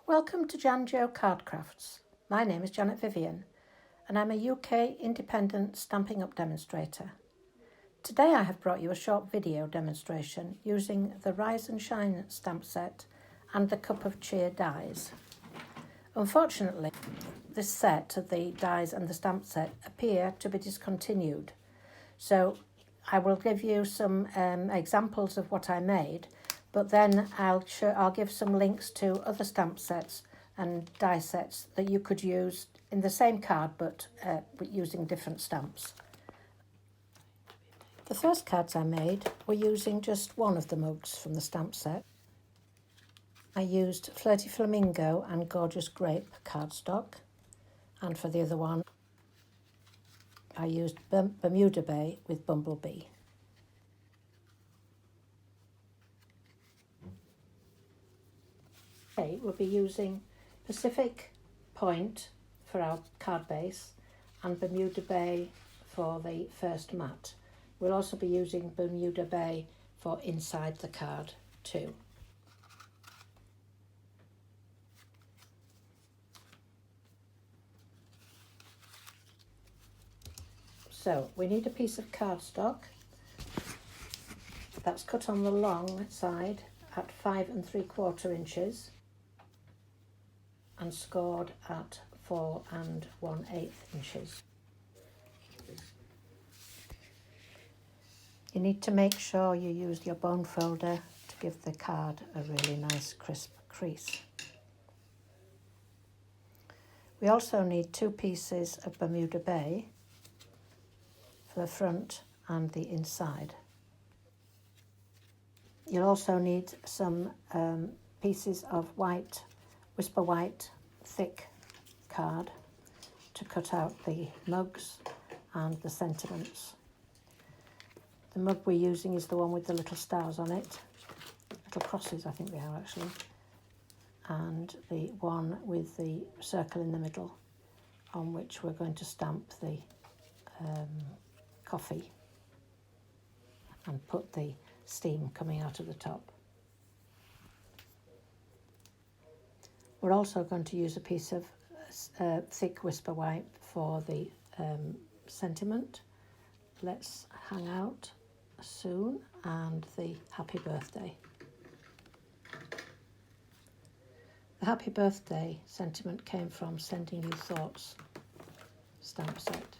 Welcome to Jan Jo Card Crafts. My name is Janet Vivian and I'm a UK independent Stampin' Up demonstrator. Today I have brought you a short video demonstration using the Rise and Shine stamp set and the Cup of Cheer dies. Unfortunately, this set of the dies and the stamp set appear to be discontinued, so I will give you some examples of what I made, but then I'll give some links to other stamp sets and die sets that you could use in the same card but using different stamps. The first cards I made were using just one of the mugs from the stamp set. I used Flirty Flamingo and Gorgeous Grape cardstock, and for the other one I used Bermuda Bay with Bumblebee. We'll be using Pacific Point for our card base and Bermuda Bay for the first mat. We'll also be using Bermuda Bay for inside the card too. So we need a piece of cardstock that's cut on the long side at 5 3/4 inches and scored at 4 1/8 inches. You need to make sure you use your bone folder to give the card a really nice crisp crease. We also need 2 pieces of Bermuda Bay for the front and the inside. You'll also need some pieces of white, Whisper White thick card to cut out the mugs and the sentiments. The mug we're using is the one with the little stars on it, little crosses I think they are actually, and the one with the circle in the middle on which we're going to stamp the coffee and put the steam coming out of the top. We're also going to use a piece of thick Whisper White for the sentiment, Let's Hang Out Soon, and the Happy Birthday. The Happy Birthday sentiment came from Sending You Thoughts stamp set.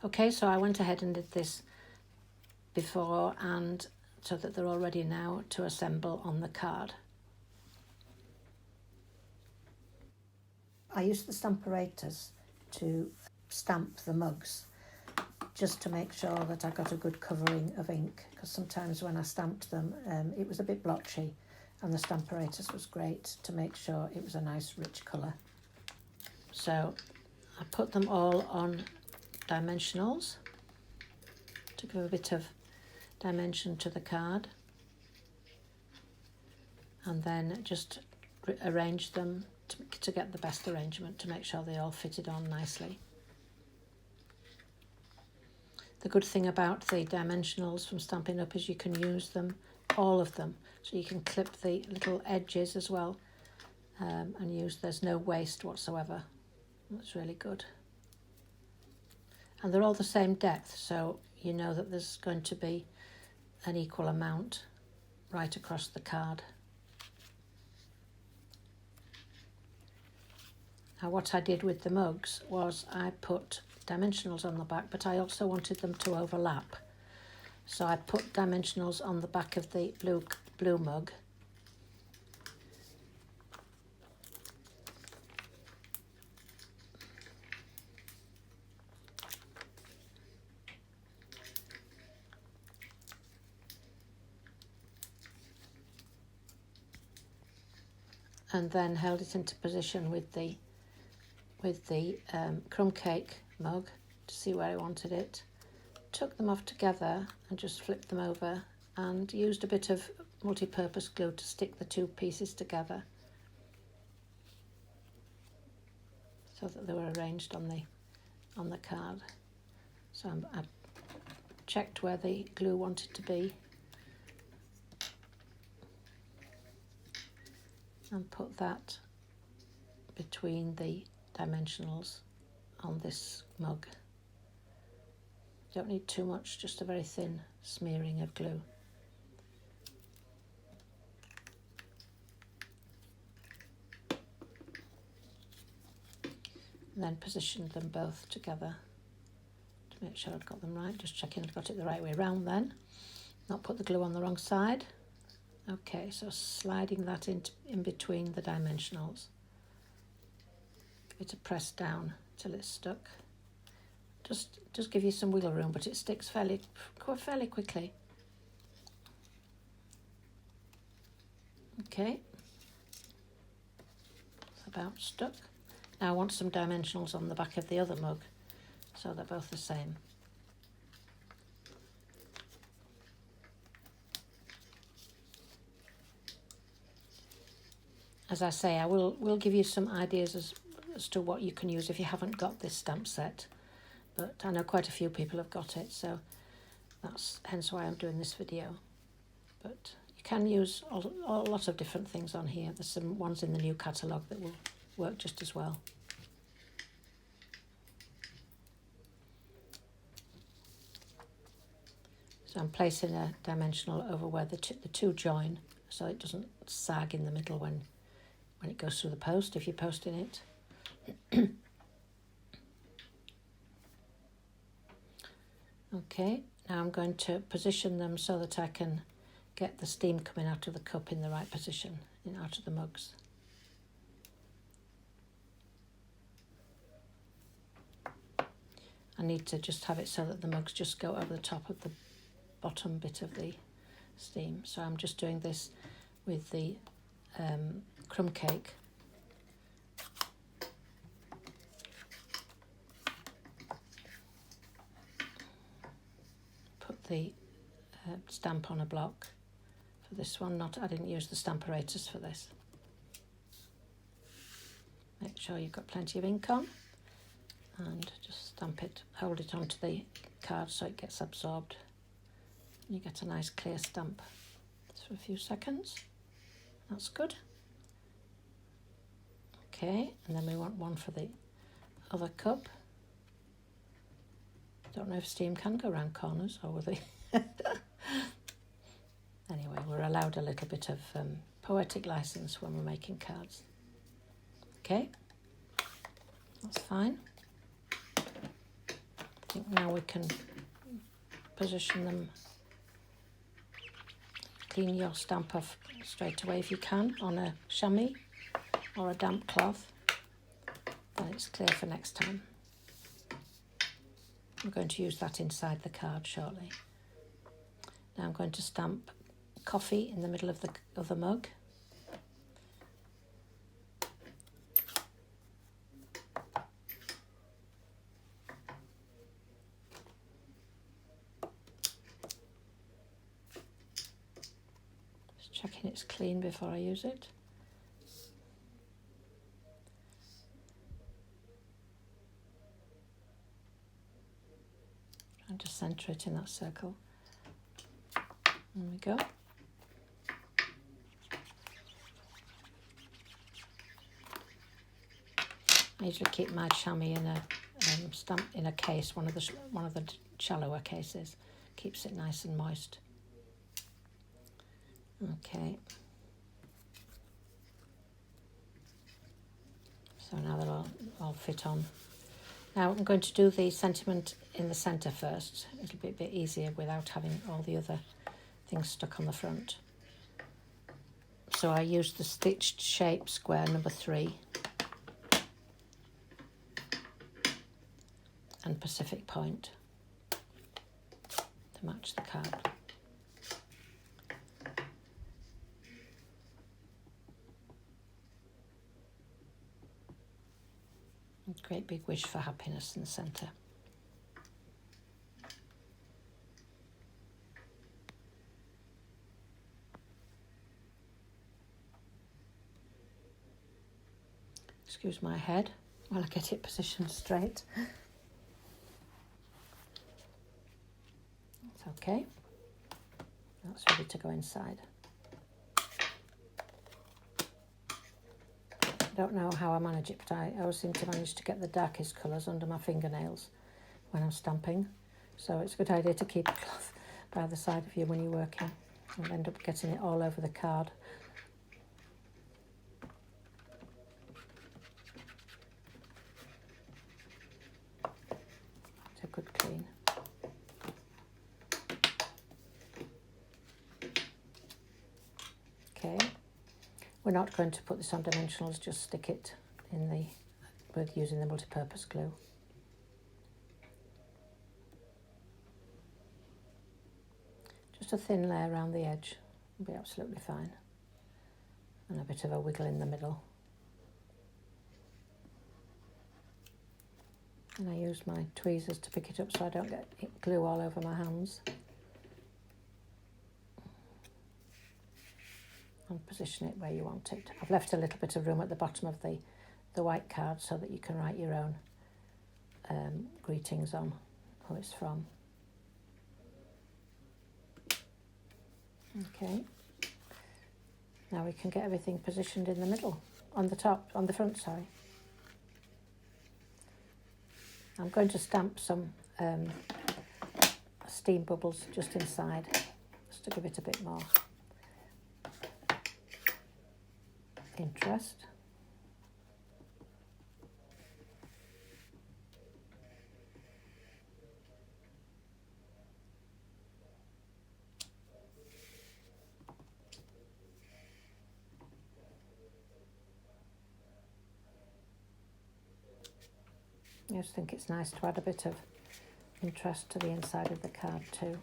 Okay, so I went ahead and did this before, and so that they're all ready now to assemble on the card. I used the Stamparatus to stamp the mugs just to make sure that I got a good covering of ink, because sometimes when I stamped them it was a bit blotchy, and the Stamparatus was great to make sure it was a nice rich colour. So I put them all on dimensionals to give a bit of dimension to the card, and then just arrange them to get the best arrangement to make sure they all fitted on nicely. The good thing about the dimensionals from Stampin' Up is you can use them, all of them, so you can clip the little edges as well, and there's no waste whatsoever. That's really good. And they're all the same depth, so you know that there's going to be an equal amount right across the card. Now what I did with the mugs was I put dimensionals on the back, but I also wanted them to overlap. So I put dimensionals on the back of the blue mug, and then held it into position with the crumb cake mug to see where I wanted it. Took them off together and just flipped them over, and used a bit of multipurpose glue to stick the 2 pieces together. so that they were arranged on the card. So I checked where the glue wanted to be and put that between the dimensionals on this mug. Don't need too much, just a very thin smearing of glue. And then positioned them both together to make sure I'd got them right. Just checking I'd got it the right way around then. Not put the glue on the wrong side. Okay, so sliding that in between the dimensionals. Give it a press down till it's stuck. Just give you some wiggle room, but it sticks fairly quickly. Okay, it's about stuck. Now I want some dimensionals on the back of the other mug, so they're both the same. As I say, I will give you some ideas as to what you can use if you haven't got this stamp set. But I know quite a few people have got it, so that's hence why I'm doing this video. But you can use a lot of different things on here. There's some ones in the new catalogue that will work just as well. So I'm placing a dimensional over where the two join, so it doesn't sag in the middle when it goes through the post, if you're posting it. Okay, now I'm going to position them so that I can get the steam coming out of the cup in the right position, out of the mugs. I need to just have it so that the mugs just go over the top of the bottom bit of the steam. So I'm just doing this with the crumb cake. Put the stamp on a block for this one. I didn't use the Stamparatus for this. Make sure you've got plenty of ink on and just stamp it, hold it onto the card so it gets absorbed. You get a nice clear stamp. Just for a few seconds. That's good. Okay, and then we want one for the other cup. Don't know if steam can go around corners or will they? Anyway, we're allowed a little bit of poetic license when we're making cards. Okay, that's fine. I think now we can position them. Clean your stamp off straight away if you can on a chamois or a damp cloth. Then it's clear for next time. I'm going to use that inside the card shortly. Now I'm going to stamp coffee in the middle of the other mug. Just checking it's clean before I use it. And just centre it in that circle. There we go. I usually keep my chamois in a stamp in a case, one of the shallower cases. Keeps it nice and moist. Okay. So now they'll all fit on. Now I'm going to do the sentiment in the centre first. It'll be a bit easier without having all the other things stuck on the front. So I used the stitched shape square number 3 and Pacific Point to match the card. Great big wish for happiness in the centre. Excuse my head. while I get it positioned straight. It's okay. That's ready to go inside. I don't know how I manage it, but I always seem to manage to get the darkest colours under my fingernails when I'm stamping. So it's a good idea to keep a cloth by the side of you when you're working and end up getting it all over the card. It's a good clean. Okay, we're not going to put this on dimensionals, just stick it in with using the multipurpose glue. Just a thin layer around the edge will be absolutely fine, and a bit of a wiggle in the middle. And I use my tweezers to pick it up so I don't get glue all over my hands. And position it where you want it. I've left a little bit of room at the bottom of the white card so that you can write your own greetings on who it's from. Okay, now we can get everything positioned in the middle, on the front, sorry. I'm going to stamp some steam bubbles just inside, just to give it a bit more interest. I just think it's nice to add a bit of interest to the inside of the card too.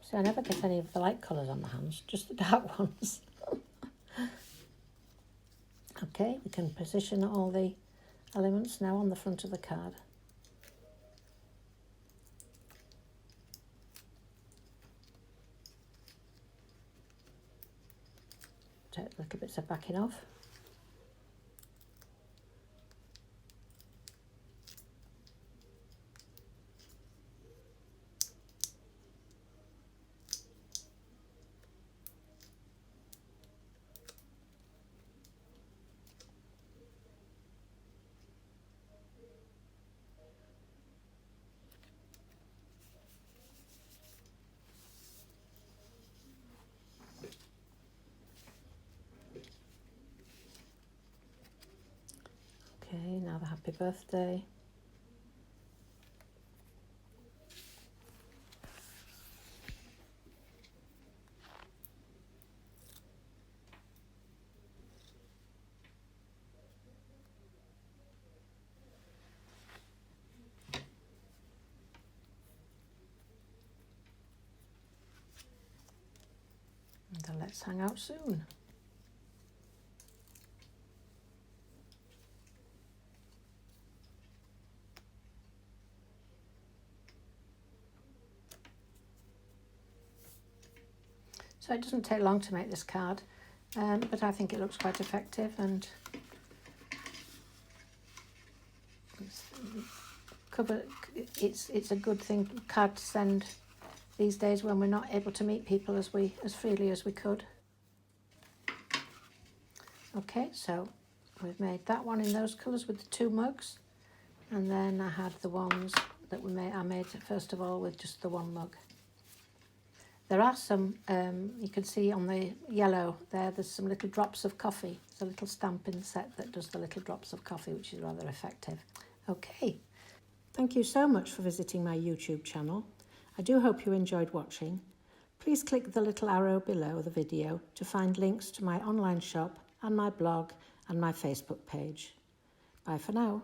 See, I never get any of the light colours on the hands, just the dark ones. Okay, we can position all the elements now on the front of the card. Take little bits of backing off. Okay, now the happy birthday. And then let's hang out soon. So it doesn't take long to make this card, but I think it looks quite effective, and it's a good card to send these days when we're not able to meet people as freely as we could. Okay, so we've made that one in those colours with the two mugs, and then I had the ones that I made first of all with just the one mug. There are some, you can see on the yellow there's some little drops of coffee. It's a little Stampin set that does the little drops of coffee, which is rather effective. Okay, thank you so much for visiting my YouTube channel. I do hope you enjoyed watching. Please click the little arrow below the video to find links to my online shop and my blog and my Facebook page. Bye for now.